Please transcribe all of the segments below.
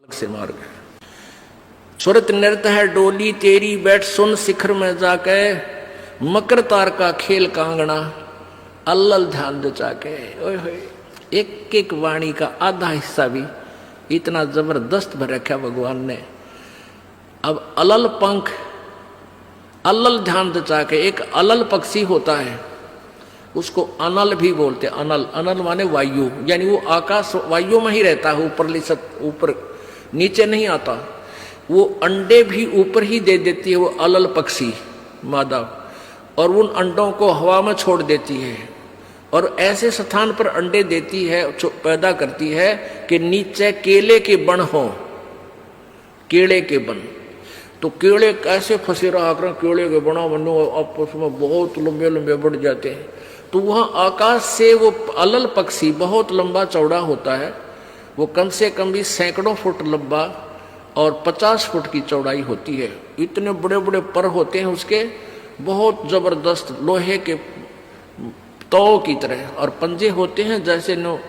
से मार्ग है। सुरत नृत्य है डोली तेरी बैठ सुन शिखर में जाके, मकर तार का खेल कांगना अल्लल ध्यान दे जाके। ओए होए, एक एक वाणी का आधा हिस्सा भी इतना जबरदस्त भर रखा भगवान ने। अब अलल पंख, अल्लल ध्यान दे जाके, एक अलल पक्षी होता है उसको अनल भी बोलते। अनल, अनल माने वायु, यानी वो आकाश वायु में ही रहता है, ऊपर नीचे नहीं आता। वो अंडे भी ऊपर ही दे देती है वो अलल पक्षी मादा, और उन अंडों को हवा में छोड़ देती है और ऐसे स्थान पर अंडे देती है, पैदा करती है कि नीचे केले के बन हो, केले के बन। तो केले कैसे फंसे रहा करें, केले के बना बनो आपस में बहुत लंबे लंबे बढ़ जाते हैं। तो वहाँ आकाश से वो अलल पक्षी बहुत लंबा चौड़ा होता है, वो कम से कम भी सैकड़ों फुट लंबा और 50 फुट की चौड़ाई होती है। इतने बड़े बड़े पर होते हैं उसके, बहुत जबरदस्त लोहे के तौ की तरह, और पंजे होते हैं जैसे नो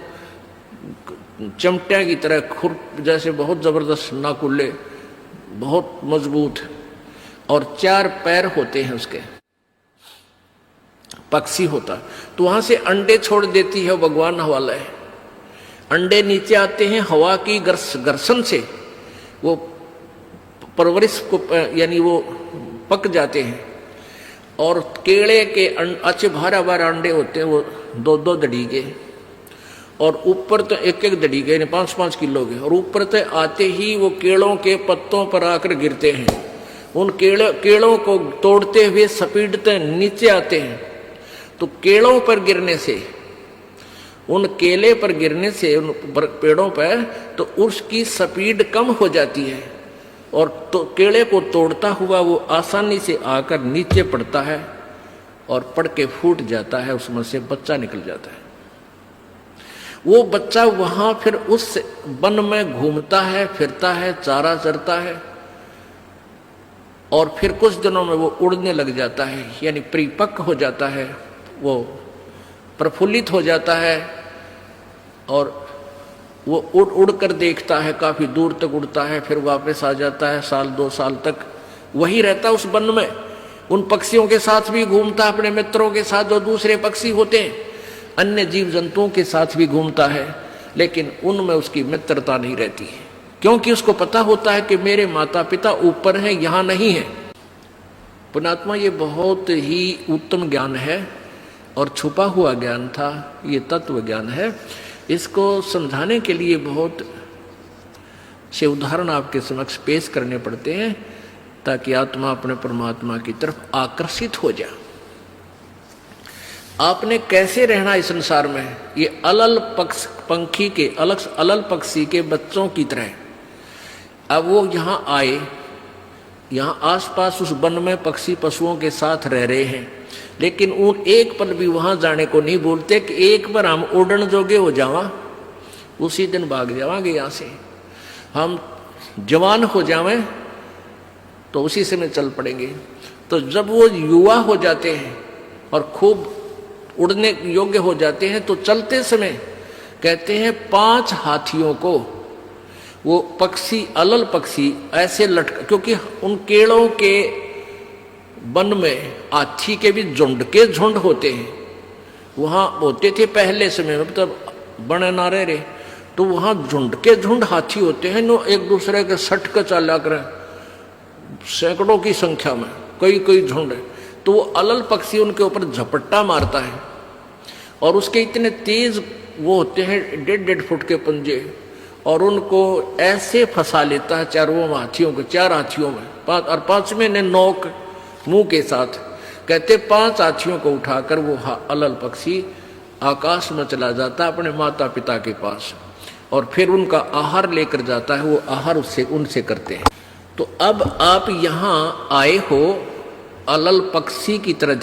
चमटिया की तरह, खुर जैसे बहुत जबरदस्त नाकुल्ले, बहुत मजबूत, और 4 पैर होते हैं उसके, पक्षी होता। तो वहां से अंडे छोड़ देती है भगवान हवाला है। अंडे नीचे आते हैं हवा की घर्षण से, वो परवरिश को यानी वो पक जाते हैं। और केले के अच्छे भारा भारा अंडे होते हैं, वो 2-2 दड़ी के, और ऊपर तो 1-1 दड़ी के, 5-5 किलो के, और ऊपर तो आते ही वो केलों के पत्तों पर आकर गिरते हैं। उन केलों को तोड़ते हुए सपीटते नीचे आते हैं। तो केलों पर गिरने से, उन केले पर गिरने से उन पेड़ों पर, तो उसकी स्पीड कम हो जाती है, और तो केले को तोड़ता हुआ वो आसानी से आकर नीचे पड़ता है और पड़ के फूट जाता है, उसमें से बच्चा निकल जाता है। वो बच्चा वहां फिर उस वन में घूमता है, फिरता है, चारा चरता है, और फिर कुछ दिनों में वो उड़ने लग जाता है, यानी परिपक्व हो जाता है, वो प्रफुल्लित हो जाता है, और वो उड़ उड़ कर देखता है, काफी दूर तक उड़ता है, फिर वापस आ जाता है। 1-2 साल तक वही रहता है उस वन में, उन पक्षियों के साथ भी घूमता है, अपने मित्रों के साथ जो दूसरे पक्षी होते हैं, अन्य जीव जंतुओं के साथ भी घूमता है, लेकिन उनमें उसकी मित्रता नहीं रहती है, क्योंकि उसको पता होता है कि मेरे माता पिता ऊपर हैं, यहां नहीं है। पुण्यात्मा, ये बहुत ही उत्तम ज्ञान है और छुपा हुआ ज्ञान था, ये तत्व ज्ञान है। इसको समझाने के लिए बहुत से उदाहरण आपके समक्ष पेश करने पड़ते हैं, ताकि आत्मा अपने परमात्मा की तरफ आकर्षित हो जाए। आपने कैसे रहना इस संसार में, ये अलल पंखी के अलल पक्षी के बच्चों की तरह। अब वो यहाँ आए, यहाँ आसपास उस वन में पक्षी पशुओं के साथ रह रहे हैं, लेकिन उन एक पल भी वहां जाने को नहीं बोलते कि एक बार हम उड़न जोगे हो जावा, उसी दिन भाग जावांगे यहाँ से, हम जवान हो जावें तो उसी समय चल पड़ेंगे। तो जब वो युवा हो जाते हैं और खूब उड़ने योग्य हो जाते हैं, तो चलते समय कहते हैं 5 हाथियों को वो पक्षी, अलल पक्षी ऐसे लटका, क्योंकि उन केलों के वन में हाथी के भी झुंड होते हैं, वहां होते थे पहले समय में, तब बने ना रहे, तो वहां झुंड हाथी होते हैं, नो एक दूसरे के सट के चला कर सैकड़ों की संख्या में, कई झुंड है। तो वो अलल पक्षी उनके ऊपर झपट्टा मारता है, और उसके इतने तेज वो होते हैं 1.5 फुट के पंजे, और उनको ऐसे फंसा लेता है 4 हाथियों को, 4 हाथियों में, 5 और 5वें ने नोक मुंह के साथ। कहते 5 हाथियों को उठाकर वो अलल पक्षी आकाश में चला जाता है अपने माता पिता के पास, और फिर उनका आहार लेकर जाता है, वो आहार उनसे करते हैं। तो अब आप यहाँ आए हो अलल पक्षी की तरह